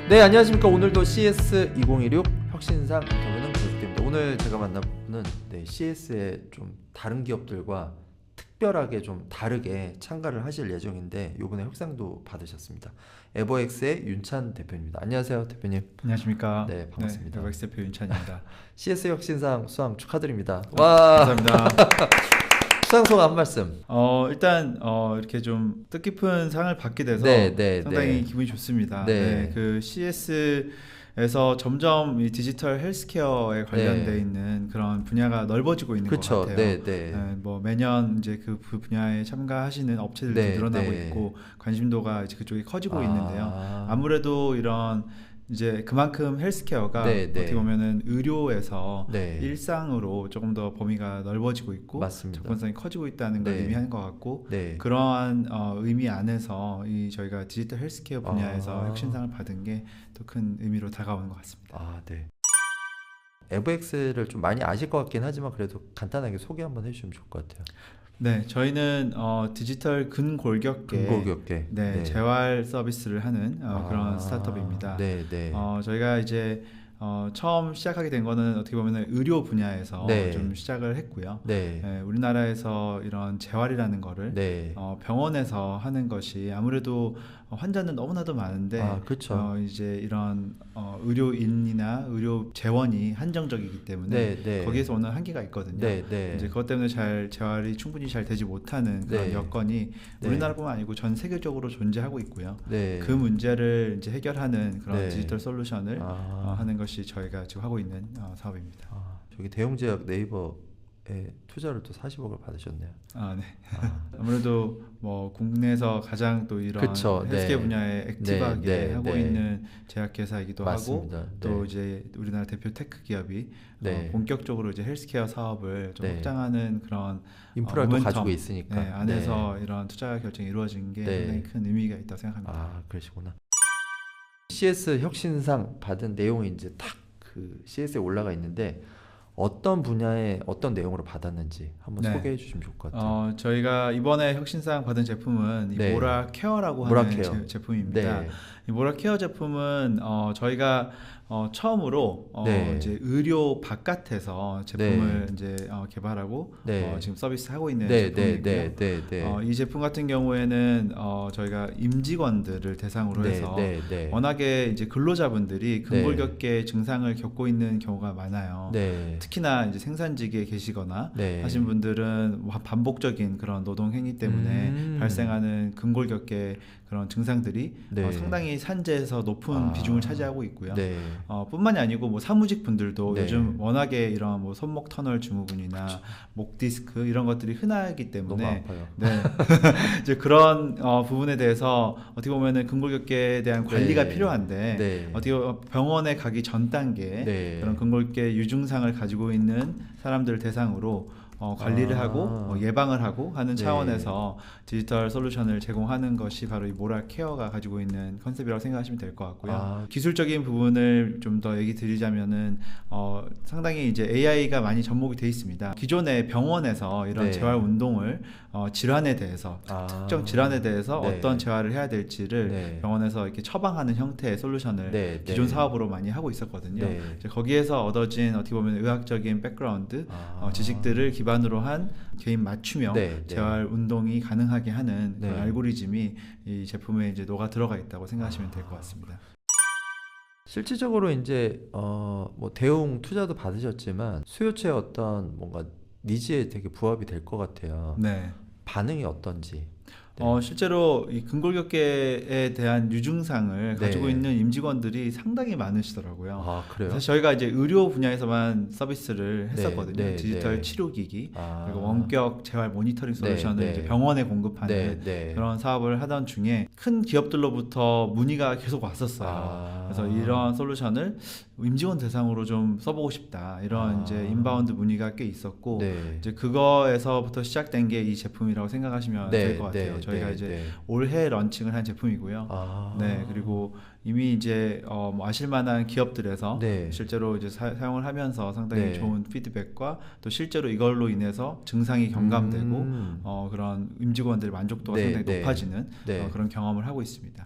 네, 안녕하십니까. 오늘도 CS 2016 혁신상 인터뷰는 계속됩니다. 오늘 제가 만난 분은 CS의 좀 다른 기업들과 특별하게 좀 다르게 참가를 하실 예정인데 이번에 혁상도 받으셨습니다. 에버엑스의 윤찬 대표입니다. 안녕하세요, 대표님. 안녕하십니까. 네, 반갑습니다. 네, 에버엑스 대표 윤찬입니다. CS 혁신상 수상 축하드립니다. 와, 감사합니다. 수상 소감 한 말씀. 일단 이렇게 좀 뜻깊은 상을 받게 돼서 상당히 기분이 좋습니다. 그 CS에서 점점 이 디지털 헬스케어에 관련돼 있는 그런 분야가 넓어지고 있는 것 같아요. 뭐 매년 이제 그 분야에 참가하시는 업체들도 늘어나고 있고 관심도가 이제 그쪽에 커지고 있는데요. 아무래도 이런 이제 그만큼 헬스케어가 어떻게 보면은 의료에서 일상으로 조금 더 범위가 넓어지고 있고 맞습니다. 접근성이 커지고 있다는 걸 의미하는 것 같고 그러한 의미 안에서 이 저희가 디지털 헬스케어 분야에서 혁신상을 받은 게 더 큰 의미로 다가오는 것 같습니다. 에버엑스를 좀 많이 아실 것 같긴 하지만 그래도 간단하게 소개 한번 해주시면 좋을 것 같아요. 네, 저희는 디지털 근골격계 재활 서비스를 하는 그런 스타트업입니다. 저희가 이제 처음 시작하게 된 거는 어떻게 보면 의료 분야에서 좀 시작을 했고요. 우리나라에서 이런 재활이라는 거를 병원에서 하는 것이 아무래도 환자는 너무나도 많은데 이제 이런 의료인이나 의료 재원이 한정적이기 때문에 거기에서 오는 한계가 있거든요. 이제 그것 때문에 재활이 충분히 잘 되지 못하는 그런 여건이 우리나라뿐만 아니고 전 세계적으로 존재하고 있고요. 그 문제를 이제 해결하는 그런 디지털 솔루션을 하는 것이 저희가 지금 하고 있는 사업입니다. 저기 대형제약 네이버에 투자를 또 40억을 받으셨네요. 아무래도 뭐 국내에서 가장 또 이런 헬스케어 분야에 액티브하게 하고 있는 제약회사이기도 하고 또 이제 우리나라 대표 테크 기업이 본격적으로 이제 헬스케어 사업을 좀 확장하는 그런 인프라를 가지고 있으니까 안에서 이런 투자 결정이 이루어진 게 상당히 큰 의미가 있다고 생각합니다. 그러시구나. CS 혁신상 받은 내용이 이제 딱 그 CS에 올라가 있는데 어떤 분야에 어떤 내용으로 받았는지 한번 소개해 주시면 좋을 것 같아요. 저희가 이번에 혁신상 받은 제품은 이 모라케어라고 하는 제품입니다. 이 모라케어 제품은 저희가 처음으로 이제 의료 바깥에서 제품을 이제 개발하고 지금 서비스하고 있는 제품이고요. 이 제품 같은 경우에는 저희가 임직원들을 대상으로 해서 워낙에 이제 근로자분들이 근골격계 증상을 겪고 있는 경우가 많아요. 특히나 이제 생산직에 계시거나 하신 분들은 반복적인 그런 노동 행위 때문에 발생하는 근골격계 그런 증상들이 상당히 산재에서 높은 비중을 차지하고 있고요. 뿐만이 아니고 뭐 사무직 분들도 요즘 워낙에 이런 뭐 손목 터널 증후군이나 목 디스크 이런 것들이 흔하기 때문에 이제 그런 부분에 대해서 어떻게 보면은 근골격계에 대한 관리가 필요한데 어떻게 병원에 가기 전 단계 그런 근골격계 유증상을 가지고 있는 사람들을 대상으로 관리를 하고 예방을 하고 하는 차원에서 디지털 솔루션을 제공하는 것이 바로 이 모라케어가 가지고 있는 컨셉이라고 생각하시면 될 것 같고요. 기술적인 부분을 좀 더 얘기 드리자면은 상당히 이제 AI가 많이 접목이 돼 있습니다. 기존의 병원에서 이런 재활 운동을 질환에 대해서 특정 질환에 대해서 어떤 재활을 해야 될지를 병원에서 이렇게 처방하는 형태의 솔루션을 기존 사업으로 많이 하고 있었거든요. 이제 거기에서 얻어진 어떻게 보면 의학적인 백그라운드 지식들을 기반으로 한 개인 맞춤형 재활 운동이 가능하게 하는 그런 알고리즘이 이 제품에 이제 녹아 들어가 있다고 생각하시면 될 것 같습니다. 실질적으로 이제 뭐 대형 투자도 받으셨지만 수요처의 어떤 뭔가 니즈에 되게 부합이 될 것 같아요. 반응이 어떤지. 실제로 이 근골격계에 대한 유증상을 가지고 있는 임직원들이 상당히 많으시더라고요. 그래요? 사실 저희가 이제 의료 분야에서만 서비스를 했었거든요. 디지털 치료기기 그리고 원격 재활 모니터링 솔루션을 이제 병원에 공급하는 그런 사업을 하던 중에 큰 기업들로부터 문의가 계속 왔었어요. 그래서 이런 솔루션을 임직원 대상으로 좀 써보고 싶다 이런 이제 인바운드 문의가 꽤 있었고 이제 그거에서부터 시작된 게 이 제품이라고 생각하시면 될 것 같아요. 저희가 이제 올해 런칭을 한 제품이고요. 그리고 이미 이제 뭐 아실만한 기업들에서 실제로 이제 사용을 하면서 상당히 좋은 피드백과 또 실제로 이걸로 인해서 증상이 경감되고 그런 임직원들 만족도가 상당히 높아지는 그런 경험을 하고 있습니다.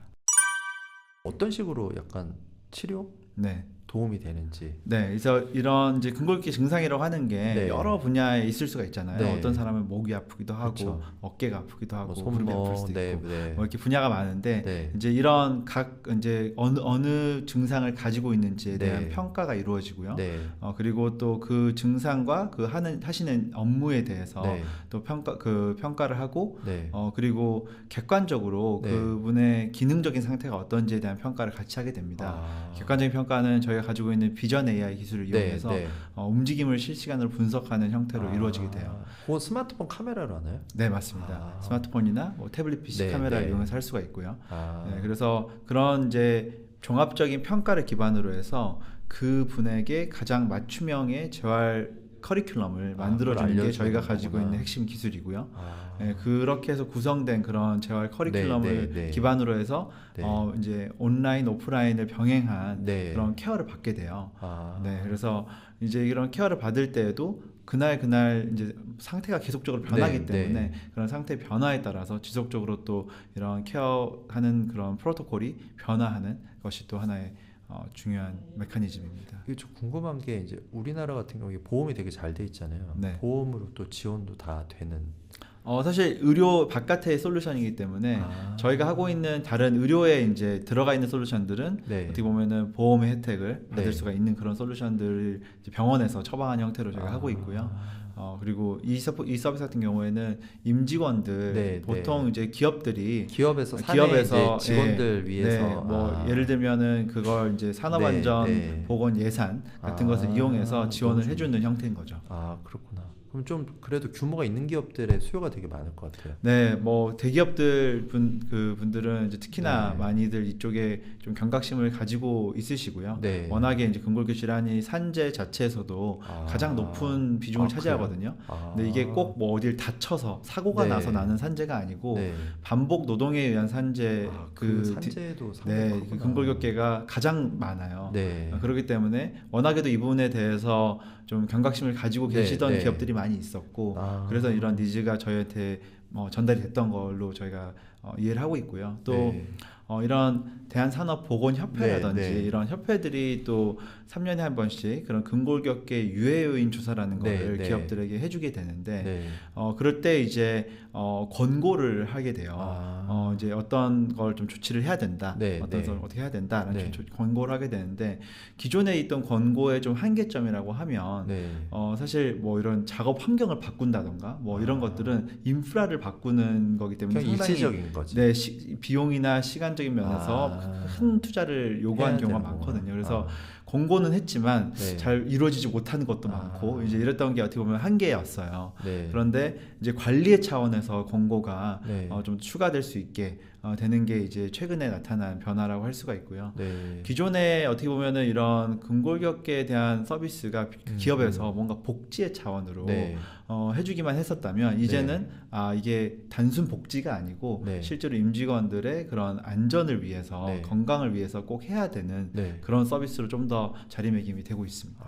어떤 식으로 약간 치료 네. 도움이 되는지. 네, 그래서 이런 이제 근골격계 증상이라고 하는 게 네. 여러 분야에 있을 수가 있잖아요. 네. 어떤 사람은 목이 아프기도 하고, 그렇죠. 어깨가 아프기도 하고, 뭐 무릎이 아플 수도 네, 있고, 네. 뭐 이렇게 분야가 많은데 네. 이제 이런 각 이제 어느 증상을 가지고 있는지에 대한 네. 평가가 이루어지고요. 네. 그리고 또 그 증상과 그 하시는 업무에 대해서 네. 또 평가를 하고, 네. 그리고 객관적으로 네. 그분의 기능적인 상태가 어떤지에 대한 평가를 같이 하게 됩니다. 아. 객관적인 평가는 저희가 가지고 있는 비전 AI 기술을 이용해서 네. 움직임을 실시간으로 분석하는 형태로 이루어지게 돼요. 그건 스마트폰 카메라로 하나요? 네, 맞습니다. 스마트폰이나 뭐 태블릿 PC 네, 카메라를 네. 이용해서 할 수가 있고요. 아. 네, 그래서 그런 이제 종합적인 평가를 기반으로 해서 그 분에게 가장 맞춤형의 재활 커리큘럼을 만들어주는 게 알려주는 저희가 가지고 거구나. 있는 핵심 기술이고요. 아. 네, 그렇게 해서 구성된 그런 재활 커리큘럼을 네. 기반으로 해서 네. 이제 온라인, 오프라인을 병행한 네. 그런 케어를 받게 돼요. 아. 네, 그래서 이제 이런 케어를 받을 때에도 그날 이제 상태가 계속적으로 변하기 네, 때문에 네. 그런 상태 변화에 따라서 지속적으로 또 이런 케어하는 그런 프로토콜이 변화하는 것이 또 하나의 중요한 메커니즘입니다. 이게 좀 궁금한 게 이제 우리나라 같은 경우에 보험이 되게 잘 돼 있잖아요. 네. 보험으로 또 지원도 다 되는. 사실 의료 바깥의 솔루션이기 때문에 저희가 하고 있는 다른 의료에 이제 들어가 있는 솔루션들은 네. 어떻게 보면은 보험의 혜택을 받을 네. 수가 있는 그런 솔루션들을 이제 병원에서 처방한 형태로 저희가 하고 있고요. 그리고 이 서비스 같은 경우에는 임직원들 네, 보통 이제 기업들이 기업에서 이제 직원들 위해서 뭐 예를 들면은 그걸 이제 산업안전 네. 보건 예산 같은 것을 이용해서 지원을 너무 해주는 형태인 거죠. 아, 그렇구나. 그럼 좀 그래도 규모가 있는 기업들의 수요가 되게 많을 것 같아요. 네, 뭐 대기업들 분들은 이제 특히나 네. 많이들 이쪽에 좀 경각심을 가지고 있으시고요. 네. 워낙에 이제 근골격 질환이 산재 자체에서도 가장 높은 비중을 차지하거든요. 근데 이게 꼭 뭐 어딜 다쳐서 사고가 네. 나서 나는 산재가 아니고 네. 반복 노동에 의한 산재 그 산재도 네, 상당히 그 근골격계가 가장 많아요. 네. 그렇기 때문에 워낙에도 이 부분에 대해서 좀 경각심을 가지고 네, 계시던 네. 기업들이 많이 있었고 그래서 이런 니즈가 저희한테 전달이 됐던 걸로 저희가 이해를 하고 있고요. 또 네. 이런 대한산업보건협회라든지 네, 네. 이런 협회들이 또 3년에 한 번씩 그런 근골격계 유해 요인 조사라는 네, 거를 네. 기업들에게 해주게 되는데 네. 그럴 때 이제 권고를 하게 돼요. 이제 어떤 걸 좀 조치를 해야 된다, 네, 어떤 네. 걸 어떻게 해야 된다라는 네. 권고를 하게 되는데 기존에 있던 권고의 좀 한계점이라고 하면 네. 사실 뭐 이런 작업 환경을 바꾼다던가 뭐 이런 것들은 인프라를 바꾸는 거기 때문에 그냥 상당히 일시적인 거지. 네, 비용이나 시간적인 면에서 큰 투자를 요구하는 해야 경우가 되는 많거든요. 그래서 거구나. 권고는 했지만 네. 잘 이루어지지 못하는 것도 많고 이제 이랬던 게 어떻게 보면 한계였어요. 네. 그런데 이제 관리의 차원에서 권고가 네. 좀 추가될 수 있게 되는 게 이제 최근에 나타난 변화라고 할 수가 있고요. 네. 기존에 어떻게 보면은 이런 근골격계에 대한 서비스가 기업에서 뭔가 복지의 차원으로 네. 해주기만 했었다면 이제는 이게 단순 복지가 아니고 네. 실제로 임직원들의 그런 안전을 위해서 네. 건강을 위해서 꼭 해야 되는 네. 그런 서비스로 좀 더 자리매김이 되고 있습니다.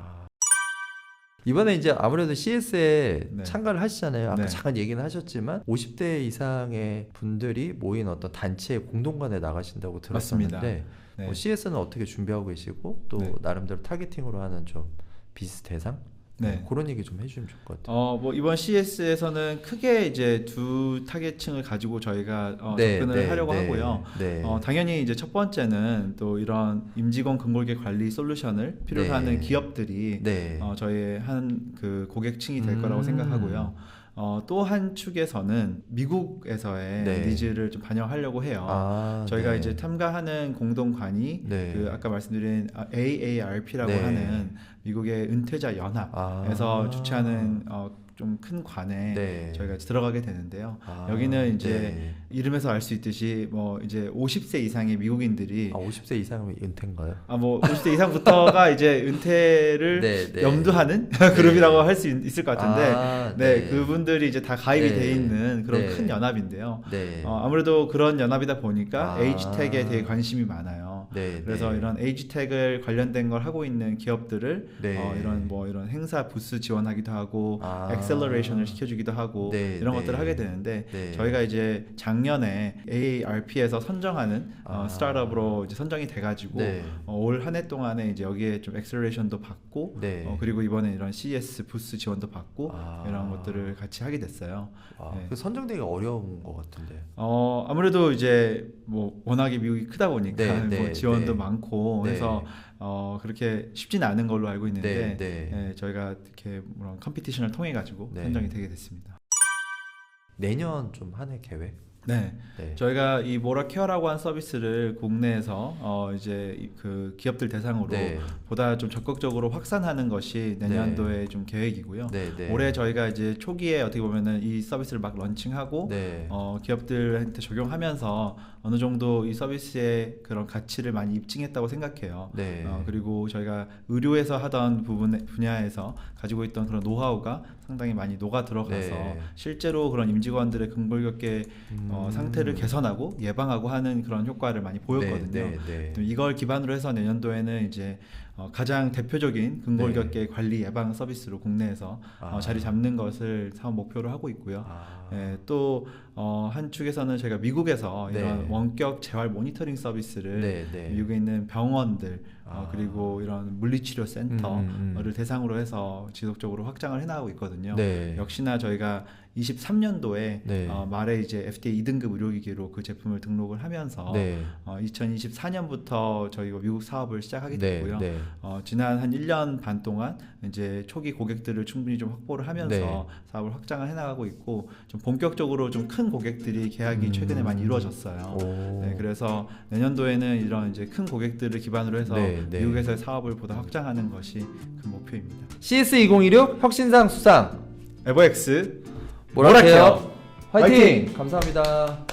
이번에 이제 아무래도 CS에 네. 참가를 하시잖아요. 아까 네. 잠깐 얘기는 하셨지만 50대 이상의 분들이 모인 어떤 단체 공동관에 나가신다고 들었었는데 맞습니다. 네. 뭐 CS는 어떻게 준비하고 계시고 또 네. 나름대로 타겟팅으로 하는 좀 비스 대상? 네. 그런 얘기 좀 해주시면 좋을 것 같아요. 뭐 이번 CS에서는 크게 이제 두 타겟층을 가지고 저희가 접근을 하려고 하고요. 네. 당연히 이제 첫 번째는 또 이런 임직원 근골격 관리 솔루션을 필요로 네. 하는 기업들이 네. 저희의 한 그 고객층이 될 거라고 생각하고요. 또 한 축에서는 미국에서의 네. 니즈를 좀 반영하려고 해요. 저희가 네. 이제 참가하는 공동관이 네. 그 아까 말씀드린 AARP라고 네. 하는 미국의 은퇴자 연합에서 주최하는 좀 큰 관에 네. 저희가 들어가게 되는데요. 여기는 이제 네. 이름에서 알 수 있듯이 뭐 이제 50세 이상의 미국인들이 50세 이상이면 은퇴인가요? 뭐 50세 이상부터가 이제 은퇴를 네, 네. 염두하는 그룹이라고 할 수 있을 것 같은데 네. 그분들이 이제 다 가입이 네. 돼 있는 그런 네. 큰 연합인데요. 네. 아무래도 그런 연합이다 보니까 아. H택에 되게 관심이 많아요. 네, 그래서 네. 이런 에이지 태그 관련된 걸 하고 있는 기업들을 네. 이런 행사 부스 지원하기도 하고 엑셀러레이션을 시켜주기도 하고 네, 이런 네. 것들을 하게 되는데 네. 저희가 이제 작년에 AARP에서 선정하는 스타트업으로 이제 선정이 돼가지고 네. 올 한 해 동안에 이제 여기에 좀 엑셀러레이션도 받고 네. 그리고 이번에 이런 CES 부스 지원도 받고 이런 것들을 같이 하게 됐어요. 네. 그 선정되기가 어려운 것 같은데. 아무래도 이제 뭐 워낙에 미국이 크다 보니까 네, 네, 뭐 지원도 네. 많고 네. 그래서 그렇게 쉽지는 않은 걸로 알고 있는데 네, 네. 저희가 이렇게 그런 컴피티션을 통해 가지고 네. 선정이 되게 됐습니다. 내년 좀 한 해 계획? 네. 네. 저희가 이 모라케어라고 한 서비스를 국내에서 이제 그 기업들 대상으로 네. 보다 좀 적극적으로 확산하는 것이 내년도에 좀 계획이고요. 네, 네. 올해 저희가 이제 초기에 어떻게 보면은 이 서비스를 막 런칭하고 네. 기업들한테 적용하면서 어느 정도 이 서비스의 그런 가치를 많이 입증했다고 생각해요. 네. 그리고 저희가 의료에서 하던 분야에서 가지고 있던 그런 노하우가 상당히 많이 녹아 들어가서 네. 실제로 그런 임직원들의 근골격계 상태를 개선하고 예방하고 하는 그런 효과를 많이 보였거든요. 네, 네, 네. 이걸 기반으로 해서 내년도에는 이제 가장 대표적인 근골격계 관리 예방 서비스로 국내에서 자리 잡는 것을 사업 목표로 하고 있고요. 또 한 축에서는 저희가 미국에서 이런 원격 재활 모니터링 서비스를 미국에 있는 병원들 그리고 이런 물리치료 센터를 대상으로 해서 지속적으로 확장을 해나가고 있거든요. 역시나 저희가 23년도에 말에 이제 FDA 2등급 의료기기로 그 제품을 등록을 하면서 2024년부터 저희가 미국 사업을 시작하게 됐고요. 지난 한 1년 반 동안 이제 초기 고객들을 충분히 좀 확보를 하면서 사업을 확장을 해나가고 있고 좀 본격적으로 좀 큰 고객들이 계약이 최근에 많이 이루어졌어요. 그래서 내년도에는 이런 이제 큰 고객들을 기반으로 해서 미국에서의 사업을 보다 확장하는 것이 큰 목표입니다. CS2016 혁신상 수상 에버엑스 모라케어 화이팅! 감사합니다.